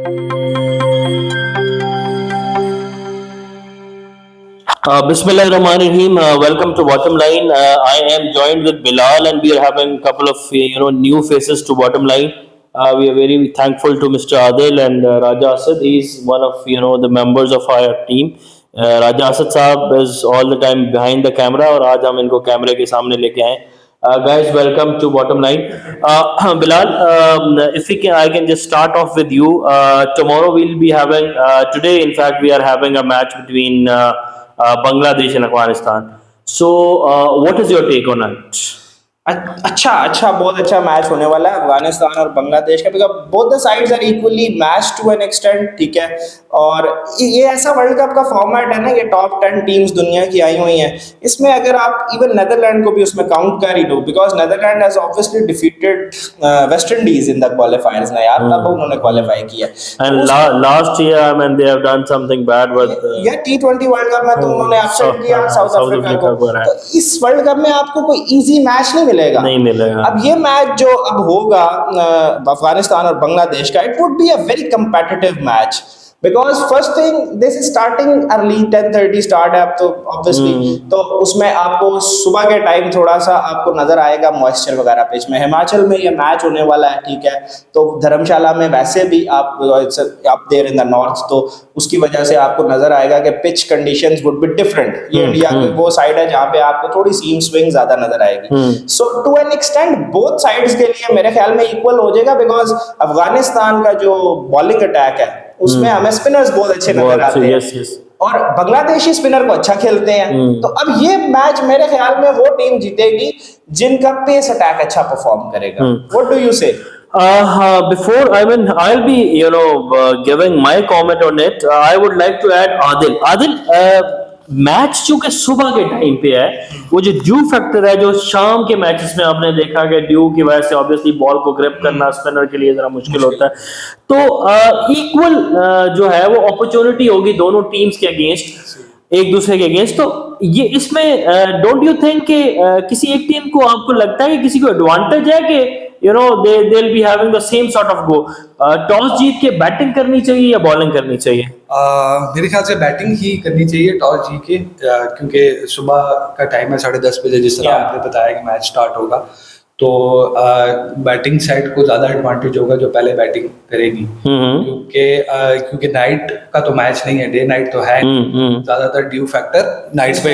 Bismillahirrahmanirrahim. Welcome to Bottom Line. I am joined with Bilal, and we are having a couple of new faces to Bottom Line. We are very thankful to Mr. Adil and Raja Asad. He's one of the members of our team. Raja Asad साहब is all the time behind the camera, और आज हम इनको कैमरे के सामने लेके आए. Guys, welcome to Bottom Line. Bilal, if we can, I can just start off with you. Tomorrow we'll be having, today in fact, we are having a match between Bangladesh and Afghanistan. So, what is your take on it? अच्छा अच्छा बहुत अच्छा match होने वाला है अफगानिस्तान और बांग्लादेश का, because both the sides are equally match to an extent. ठीक है, और ये ऐसा वर्ल्ड कप का फॉर्मेट है ना, ये टॉप 10 टीम्स दुनिया की आई हुई हैं. इसमें अगर आप इवन नेदरलैंड को भी उसमें काउंट कर ही दो, because Netherland has obviously defeated West Indies in the क्वालिफायर्स ना यार, तब उन्होंने क्वालिफाई किया. And last year, I mean, they have done something bad with या T20 वर्ल्ड कप में तो उन्होंने अपसेट किया साउथ अफ्रीका को. तो इस वर्ल्ड कप में आपको कोई इजी मैच नहीं मिलेगा. अब ये मैच जो अब होगा अफगानिस्तान और बांग्लादेश का, it would be a very competitive match, because first thing this is starting early. 10:30 start है अब तो ऑब्वियसली, तो उसमें आपको सुबह के टाइम थोड़ा सा आपको नजर आएगा मॉइस्चर वगैरह पिच में. हिमाचल में ये मैच होने वाला है, ठीक है, तो धर्मशाला में वैसे भी आप देयर इन द नॉर्थ, तो उसकी वजह से आपको नजर आएगा कि pitch conditions would be different. ये इंडिया की वो साइड है जहाँ पे आपको थोड़ी सीम स्विंग ज्यादा नजर आएगी. So to an extent both sides के लिए मेरे ख्याल में इक्वल हो जाएगा, बिकॉज अफगानिस्तान का जो बॉलिंग अटैक है उसमें हमें स्पिनर्स बहुत अच्छे नजर आते हैं. और बांग्लादेशी स्पिनर को अच्छा खेलते हैं. तो अब ये मैच मेरे ख्याल में वो टीम जीतेगी जिनका पेस अटैक अच्छा परफॉर्म करेगा. व्हाट डू यू से? Before, I mean, I'll be, giving my comment on it. I would like to add Adil. Adil, match चूंकि सुबह के टाइम पे है, वो जो ड्यू फैक्टर है, जो शाम के मैचेस में आपने देखा कि ड्यू की वजह से ऑब्वियसली बॉल को ग्रिप करना स्पिनर के लिए जरा मुश्किल होता है. तो इक्वल जो है वो अपॉर्चुनिटी होगी दोनों टीम्स के अगेंस्ट, एक दूसरे के अगेंस्ट. तो ये इसमें डोंट यू थिंक कि किसी एक टीम को, आपको लगता है कि किसी को एडवांटेज है कि they'll be having the same sort of go? Toss जीत के बैटिंग करनी चाहिए या बॉलिंग करनी चाहिए? मेरे ख्याल से बैटिंग ही करनी चाहिए टॉस जीत के, क्योंकि सुबह का टाइम है 10:30 बजे, जिस तरह आपने बताया कि मैच स्टार्ट होगा, तो बैटिंग साइड को ज्यादा एडवांटेज होगा जो पहले बैटिंग करेगी. क्योंकि नाइट का तो मैच नहीं है, डे नाइट तो है. ज्यादातर ड्यू फैक्टर नाइट पे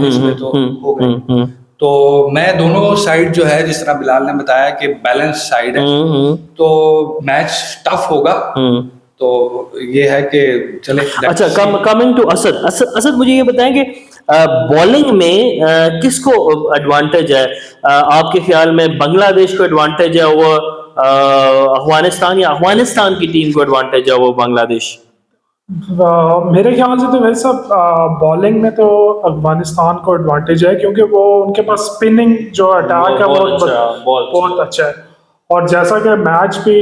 इसमें तो हो गई. तो मैं दोनों साइड जो है, जिस तरह बिलाल ने बताया कि बैलेंस साइड है, तो मैच टफ होगा. तो ये है कि चले. अच्छा, कमिंग टू असद, मुझे ये बताएं कि बॉलिंग में किसको एडवांटेज है आपके ख्याल में? बांग्लादेश को एडवांटेज है वो अफगानिस्तान, या अफगानिस्तान की टीम को एडवांटेज है वो बांग्लादेश? मेरे ख्याल से तो वैसा बॉलिंग में तो अफगानिस्तान को एडवांटेज है, क्योंकि वो उनके पास स्पिनिंग जो अटैक है वो बहुत अच्छा है. और जैसा कि मैच भी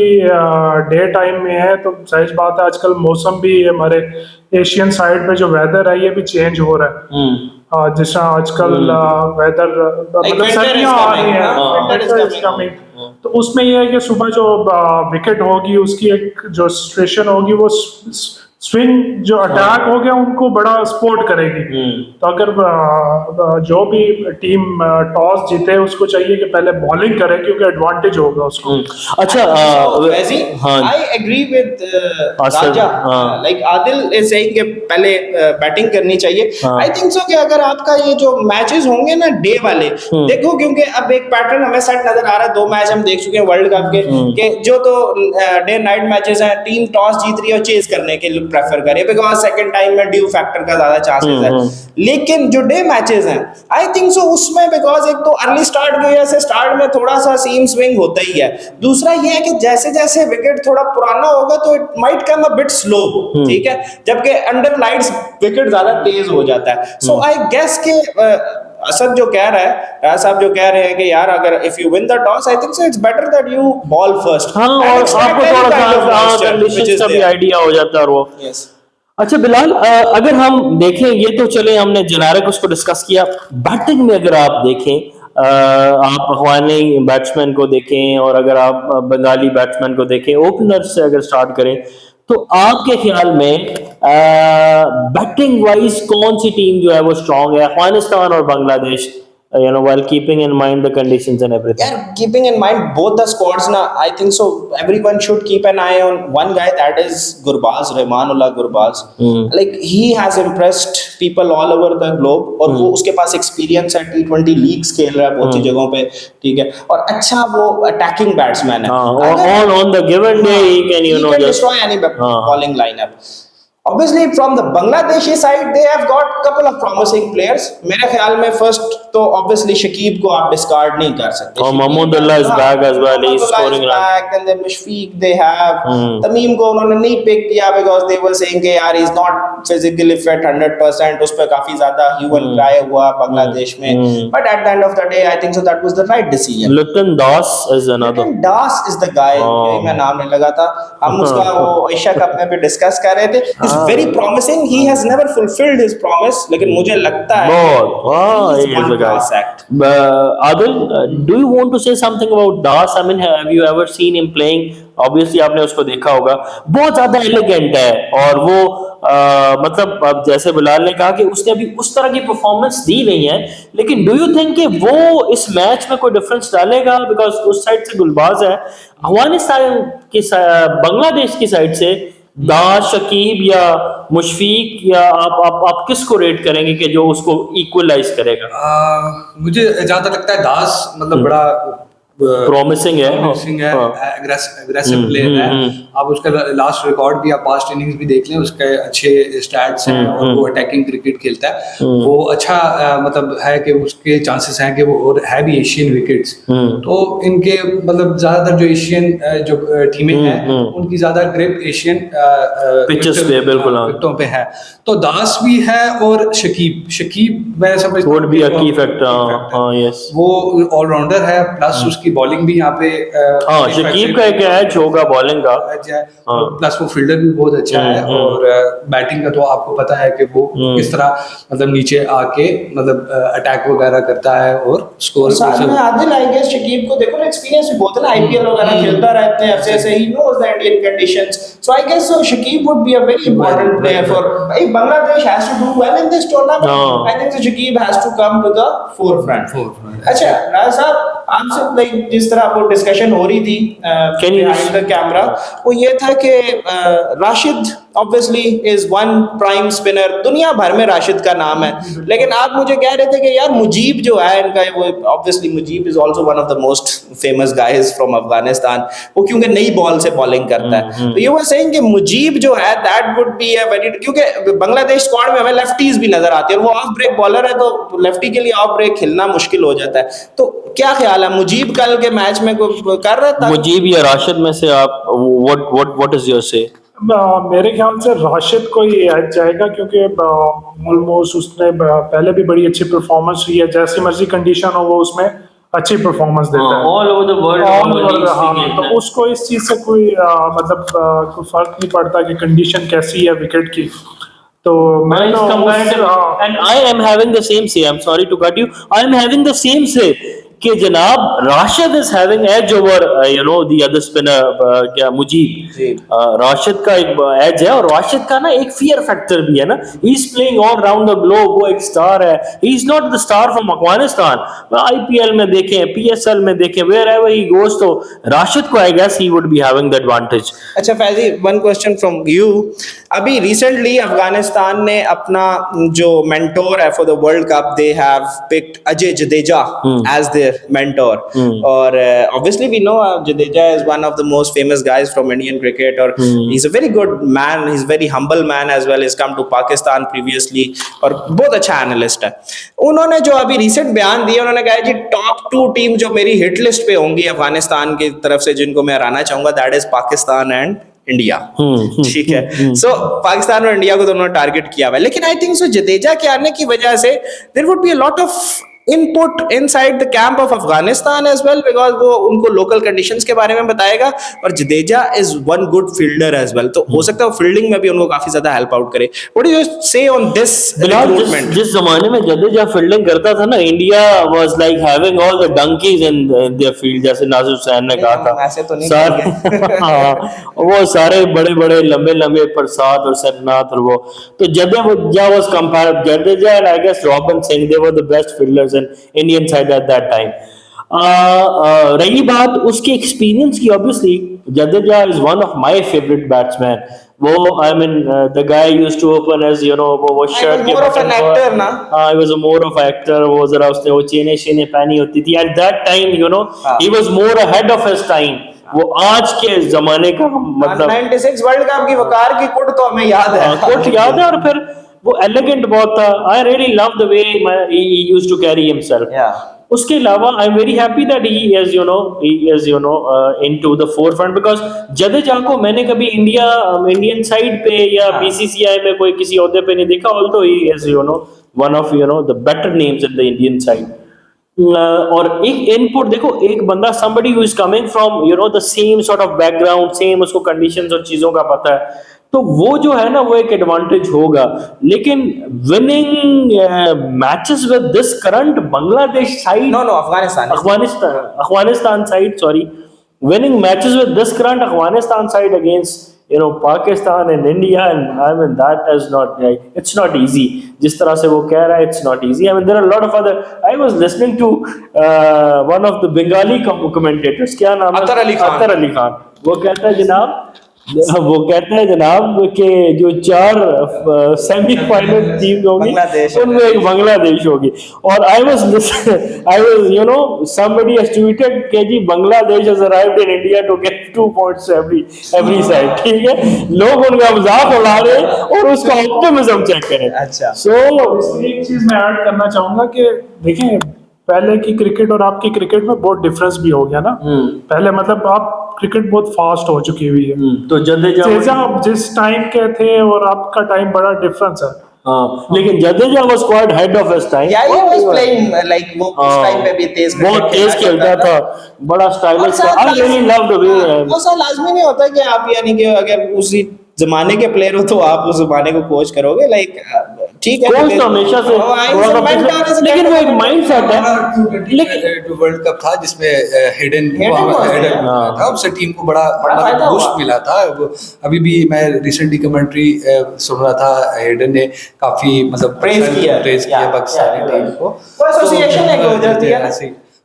डे टाइम में है, तो सही बात है, आजकल मौसम भी हमारे एशियन साइड पे जो वेदर है ये भी चेंज हो रहा है. जैसा आजकल वेदर मतलब सर्दियाँ आ रही हैं, तो उसमें यह है कि सुबह जो विकेट होगी उसकी एक जो सिचुएशन होगी, वो स्विंग जो अटैक हो गया उनको बड़ा सपोर्ट करेगी. तो अगर जो भी टीम टॉस जीते उसको चाहिए कि पहले बॉलिंग करे, क्योंकि एडवांटेज होगा उसको. अच्छा, I agree with Raja. Like Adil is saying कि पहले बैटिंग करनी चाहिए. आई थिंक सो कि अगर आपका ये जो मैचेस होंगे ना डे वाले, देखो, क्योंकि अब एक पैटर्न हमें सेट नजर आ रहा है. 2 मैच हम देख चुके हैं वर्ल्ड कप के जो तो डे नाइट मैचेस हैं, टीम टॉस जीत रही है और चेज करने के लिए प्रेफर करे, बिकॉज सेकंड टाइम में ड्यू फैक्टर का ज्यादा चांसेस है. लेकिन जो डे मैचेस हैं, आई थिंक सो उसमें बिकॉज एक तो अर्ली स्टार्ट की वजह से स्टार्ट में थोड़ा सा सीम स्विंग होता ही है. दूसरा ये है कि जैसे जैसे विकेट थोड़ा पुराना होगा तो it might come a bit slow. ठीक है, जबकि अंडर लाइट्स विकेट ज्यादा तेज हो जाता है. सो आई गेस के असद जो कह रहा है, राज साहब जो कह रहे हैं कि यार अगर if you win the toss, I think so it's better that you ball first. हाँ, और आपको थोड़ा सा कंडीशंस का भी आइडिया हो जाता है वो. अच्छा बिलाल, अगर हम देखें, ये तो चले हमने जेनेरिक उसको डिस्कस किया, बैटिंग में अगर आप देखें, आप अफगानी बैट्समैन को देखें और अगर आप बंगाली बैट्समैन को देखें, ओपनर से अगर स्टार्ट करें, तो आपके ख्याल में बैटिंग वाइज कौन सी टीम जो है वो स्ट्रांग है, अफगानिस्तान और Bangladesh, while keeping in mind the conditions and everything? Yeah, keeping in mind both the squads, na, I think so. Everyone should keep an eye on one guy, that is Gurbaz, Rahmanullah Gurbaz. Like he has impressed people all over the globe, और वो उसके पास experience है, T20 leagues खेल रहा है बहुत सी जगहों पे, ठीक है, और अच्छा वो अटैकिंग बैट्समैन है. On the given day he can he can destroy any bowling lineup. Obviously, from the Bangladeshi side, they have got couple of promising players. मेरे ख्याल में first तो obviously शकीब को आप discard नहीं कर सकते. और Mahmudullah is back as well. He's scoring runs. And then Mushfiq they have. Tamim को उन्होंने नहीं pick किया because they were saying कि यार he's not physically fit 100%. उस पर काफी ज़्यादा hue and cry हुआ बांग्लादेश में. But at the end of the day, I think so that was the right decision. Luton Das is another. Luton Das is the guy. मैं नाम नहीं लगा था. हम उसका वो एशिया कप में भी discuss कर रहे थे. He's very promising. He has never fulfilled his promise. लेकिन मुझे लगता है he is the guy. Adil, do you want to say something about Das? I mean, have you ever seen him playing? Obviously आपने उसको देखा होगा, बहुत ज्यादा एलिगेंट है, और वो मतलब अब जैसे बिलाल ने कहा कि उसने अभी उस तरह की परफॉर्मेंस दी नहीं है, लेकिन डू यू थिंक कि वो इस मैच में कोई डिफरेंस डालेगा? बिकॉज उस साइड से गुलबाज है, अफगानिस्तान की बांग्लादेश की साइड से दास, शकीब या मुशफीक, या आप किसको रेट करेंगे कि जो उसको इक्वलाइज करेगा? मुझे ज्यादा लगता है दास मतलब बड़ा प्रॉमिसिंग है, एग्रेसिव प्लेयर है. आप उसका लास्ट रिकॉर्ड भी, आप पास्ट इनिंग्स भी देख लें, उसके अच्छे स्टैट्स हैं और वो अटैकिंग क्रिकेट खेलता है. वो अच्छा मतलब है कि उसके चांसेस हैं कि वो, और है भी एशियन विकेट्स. तो इनके मतलब ज्यादातर जो एशियन जो टीमें हैं उनकी ज्यादा ग्रिप एशियन पिचेस पे बिल्कुल विकेटों पे है. तो दास भी है और शकीब मैं समझता हूं भी की फैक्टर, यस, वो ऑलराउंडर है, प्लस उसकी बॉलिंग भी यहाँ पे शकीब का एक एज होगा बॉलिंग का, प्लस वो फील्डर भी बहुत अच्छा है, और बैटिंग का तो आपको पता है कि वो किस तरह मतलब नीचे आके मतलब अटैक वगैरह करता है और score. Adil, I guess Shakib को देखो ना, एक्सपीरियंस भी बहुत है ना, आईपीएल वगैरह खेलता रहते हैं अरसे से, he knows the Indian conditions. So I guess so Shakib would be a very important player for Bangladesh has to do well in this tournament. I think so Shakib has to come to the forefront. अच्छा राज साहब, आपसे like जिस तरह वो discussion हो रही थी behind the camera, वो ये था कि Rashid obviously is one prime spinner. दुनिया भर में राशिद का नाम है, लेकिन आप मुझे कह रहे थे कि यार मुजीब जो है इनका, वो obviously Mujib is also one of the most famous guys from Afghanistan. वो क्योंकि नई बॉल से बॉलिंग करता है, तो ये वो saying कि मुजीब जो है that would be a very, क्योंकि बांग्लादेश स्क्वाड में हमें लेफ्टीज भी नजर आती है, और वो ऑफ ब्रेक बॉलर है, तो लेफ्टी के लिए ऑफ ब्रेक खेलना मुश्किल हो जाता है. तो क्या ख्याल है, मुजीब कल के मैच में कर रहा था? मुजीब या राशिद में से आप what is your say? मेरे ख्याल से राशिद को ही एज जाएगा, क्योंकि ऑलमोस्ट उसने पहले भी बड़ी अच्छी परफॉर्मेंस हुई है, जैसी मर्जी कंडीशन हो वो उसमें अच्छी परफॉर्मेंस देता है ऑल ओवर द वर्ल्ड. तो उसको इस चीज से कोई मतलब कोई फर्क नहीं पड़ता कि कंडीशन कैसी है विकेट की. तो मैं and I am having the same say. I'm sorry to cut you. I am having the same say कि जनाब Rashid is having edge over the other spinner क्या मुजीब. राशिद का एक एज है, और राशिद का ना एक फियर फैक्टर भी है ना. He is playing all round the globe, वो एक स्टार है. He is not the star from Afghanistan. IPL में देखें, पीएसएल में देखें, वेयरएवर ही गोस, तो राशिद को I guess he would be having the advantage. अच्छा Faizi, one question from you. अभी रिसेंटली अफगानिस्तान ने अपना जो मेंटोर है for the world cup, they have picked Ajay Jadeja as their mentor. और obviously we know Jadeja is one of the most famous guys from Indian cricket, और he's a very good man, he's very humble man as well. He's come to Pakistan previously और बहुत अच्छा analyst है. उन्होंने जो अभी recent बयान दिया, उन्होंने कहा जी टॉप 2 टीम जो मेरी हिट लिस्ट पे होंगी अफगानिस्तान की तरफ से, जिनको मैं हराना चाहूंगा, that is Pakistan and India. ठीक है, सो पाकिस्तान और इंडिया को दोनों टारगेट किया हुआ है. लेकिन आई थिंक सो जडेजा के आने की वजह से there would be a lot of input inside the camp of Afghanistan as well, because वो उनको लोकल कंडीशंस के बारे में बताएगा, और Jadeja is one good fielder as well, तो हो सकता है फील्डिंग में भी उनको काफी ज्यादा हेल्प आउट करे। व्हाट डू यू से ऑन दिस रिक्रूटमेंट? जिस जमाने में जडेजा फील्डिंग करता था ना, India was like having all the donkeys in their field, जैसे नासिर हुसैन ने कहा था। ऐसे तो नहीं सारे हाँ, वो सारे बड़े बड़े लंबे लंबे प्रसाद और सरनाथ, और वो तो Jadeja was compared, Jadeja and I guess Robin Singh, they were the best fielders in Indian side at that time. रही बात उसके एक्सपीरियंस की, obviously Jadeja is one of my favourite batsman. वो I mean the guy used to open as you know, वो shirt के more of an actor ना, I was a more of actor, वो जरा उसने वो चेने शेने पहनी होती थी eight that time, you know he was more ahead of his time. वो आज के जमाने का मतलब 96 वर्ल्ड कप की वकार की कुट तो हमें याद है, कुछ याद है, और फिर वो एलिगेंट बहुत था। I really love the way he used to carry himself. उसके अलावा I am very happy that he is you know into the forefront, because Jadeja को मैंने कभी इंडियन साइड पे या बीसीसीआई में कोई किसी ओहदे पे नहीं देखा, although he is you no one of you know the better names in the Indian side. और एक इनपुट देखो, एक बंदा somebody who is coming from you know the same sort of background, same उसको conditions और चीजों का पता है, तो वो जो है ना वो एक एडवांटेज होगा। लेकिन winning matches with this current Bangladesh side, no Afghanistan side, sorry, winning matches with this current Afghanistan side against you know Pakistan and India, and I mean that is not, it's not easy. जिस तरह से वो कह रहा है, it's not easy. I mean there are a lot of other, I was listening to one of the Bengali commentators, क्या नाम है, अतर अली खान, वो कहता है जनाब कि जो 4 सेमीफाइनल टीम होंगी उनमें एक बांग्लादेश होगी। और I was you know somebody has tweeted कि जी Bangladesh has arrived in India to get 2 points every side, ठीक है, लोग उनका मजाक उड़ा रहे हैं और उसका ऑप्टिमिज्म चेक करें। अच्छा, सो एक चीज मैं ऐड करना चाहूंगा कि देखिए पहले की क्रिकेट और आपकी क्रिकेट में बहुत डिफरेंस भी हो गया ना। पहले मतलब आप क्रिकेट बहुत फास्ट हो चुकी हुई है, तो जडेजा जिस टाइम के थे और आपका टाइम बड़ा डिफरेंस है। लेकिन Jadeja was quite head of his time, या ही वाज प्लेइंग लाइक वो उस टाइम पे भी बहुत तेज खेलता था, बड़ा स्टाइलिश था। आई रियली लव द वे। वो सब लाजमी नहीं होता कि आप यानी कि अगर उसी जमाने के प्लेयर हो तो आप उस जमाने को कोच करोगे, लाइक ठीक है, कोच तो हमेशा से, लेकिन वो एक माइंडसेट है। लेकिन वर्ल्ड कप था जिसमें हिडन था, उससे टीम को बड़ा बूस्ट मिला था। अभी भी मैं रिसेंटली कमेंट्री सुन रहा था, हिडन ने काफी मतलब प्रेज किया पाकिस्तानी टीम को, एसोसिएशन ने हो जाती है।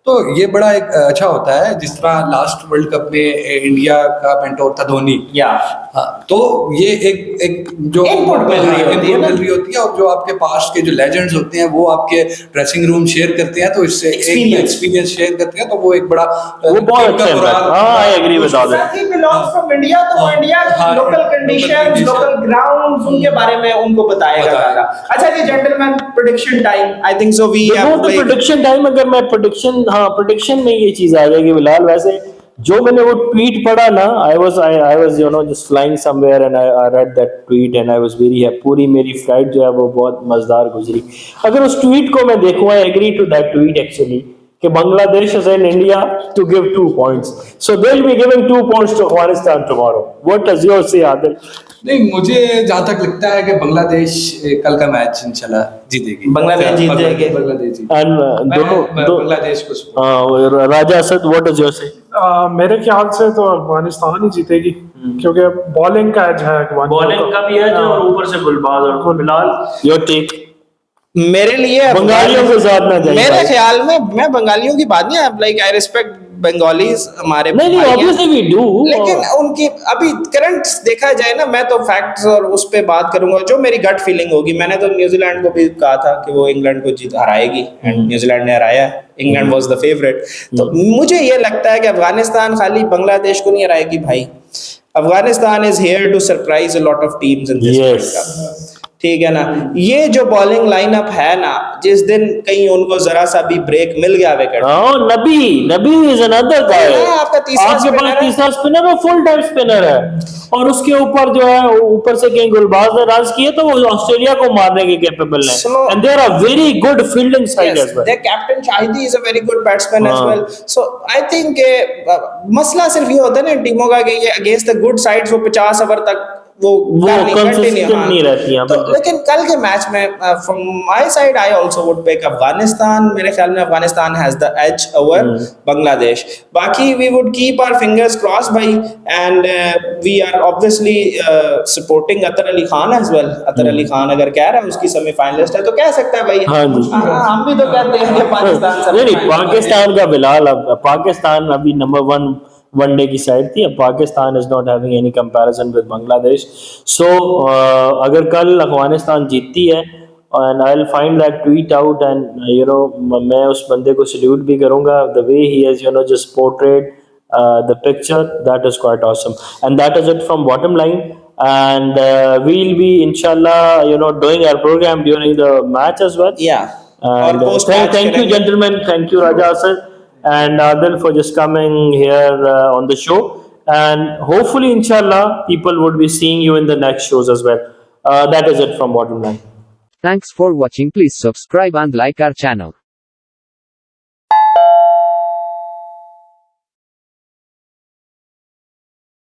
तो ये बड़ा एक अच्छा होता है, जिस तरह लास्ट वर्ल्ड कप में इंडिया का मेंटोर था धोनी, तो ये एक जो इनपुट मिल रही होती है, और जो आपके पास्ट के जो लेजेंड्स होते हैं वो आपके ड्रेसिंग रूम शेयर करते हैं, तो इससे एक्सपीरियंस शेयर करते हैं, तो वो एक बड़ा वो बहुत अच्छा है। I agree with all that. He belongs from India, तो India local conditions, local grounds, उनके बारे में उनको बताएगा ज्यादा। अच्छा जी gentlemen, prediction time, I think so we have prediction time. अगर मैं प्रेडिक्शन में ये चीज आ जाएगी बिलाल, वैसे जो मैंने वो ट्वीट पढ़ा ना, I was you know just flying somewhere and I read that tweet and I was very happy. पूरी मेरी फ्लाइट जो है वो बहुत मजेदार गुजरी। अगर उस ट्वीट को मैं देखूं, I agree to that tweet actually, कि Bangladesh is in India to give 2 points, so they'll be giving 2 points to Afghanistan tomorrow. What does yours say, Adil? नहीं, मुझे जहाँ तक लगता है कि बांग्लादेश कल का मैच इंशाल्लाह जीतेगी, बांग्लादेश जीत जाएगी, बांग्लादेश जीत। बांग्लादेश को राजा असद, व्हाट डज योर से? मेरे ख्याल से तो अफगानिस्तान ही जीतेगी, क्योंकि बॉलिंग का एज है, बॉलिंग का भी है और ऊपर से गुलबाज और बिलाल। Your take? मेरे लिए बंगालियों के साथ ना जाइए। मेरे ख्याल में, मैं बंगालियों की बात नहीं, लाइक आई रिस्पेक्ट बंगालीज, हमारे नहीं ऑब्वियसली वी डू, लेकिन उनकी अभी करंट देखा जाए ना, मैं तो फैक्ट्स और उस पे बात करूंगा जो मेरी गट फीलिंग होगी। मैंने तो न्यूजीलैंड को भी कहा था कि वो इंग्लैंड को हराएगी, एंड न्यूजीलैंड ने हराया, इंग्लैंड वाज द फेवरेट। तो मुझे ये लगता है कि अफगानिस्तान खाली बांग्लादेश को नहीं हराएगी भाई, Afghanistan is here to surprise a lot of teams in this world cup. ठीक है ना। ये जो बॉलिंग लाइनअप है ना, जिस दिन कहीं उनको जरा सा भी ब्रेक मिल गया wicket, Nabi is another guy. आपका तीसरा आपके spinner पास है। तीसरा स्पिनर और फुल टाइम स्पिनर है, और उसके ऊपर जो है ऊपर से कहीं गुलबाज ने रन किए तो वो ऑस्ट्रेलिया को मारने के कैपेबल है, So- and they are a very good fielding side Yes, as well. their captain Shahidi is a very good batsman as हाँ। well. So I think मसला सिर्फ ये होता है ना टीमों का कि ये अगेंस्ट द गुड साइड्स वो 50 ओवर तक वो consistent नहीं रहती हैं, तो बिल्कुल। लेकिन कल के मैच में from my side I also would pick Afghanistan. मेरे ख्याल में Afghanistan has the edge over Bangladesh. बाकी we would keep our fingers cross भाई, and we are obviously supporting Atar Ali Khan as well. Atar Ali Khan अगर कह रहा है उसकी सेमीफाइनलिस्ट है तो कह सकता है भाई। हाँ जी। हम भी तो कहते हैं कि पाकिस्तान नहीं, पाकिस्तान का फिलहाल अब पाकिस्तान अभी नंबर वनडे की साइड थी। अब Pakistan is not having any comparison with Bangladesh. So अगर कल अफगानिस्तान जीतती है and I will find that tweet out, and you know मैं उस बंदे को सल्यूट भी करूंगा, the way he has you know just portrayed the picture. That is quite awesome, and that is it from bottom line. And we'll be inshallah doing our program during the match as well. Yeah. And और post-match thank you करेंगे। gentlemen, thank you Raja sir and Adil for just coming here on the show, and hopefully inshallah people would be seeing you in the next shows as well. That is it from bottom line. Thanks for watching. Please subscribe and like our channel.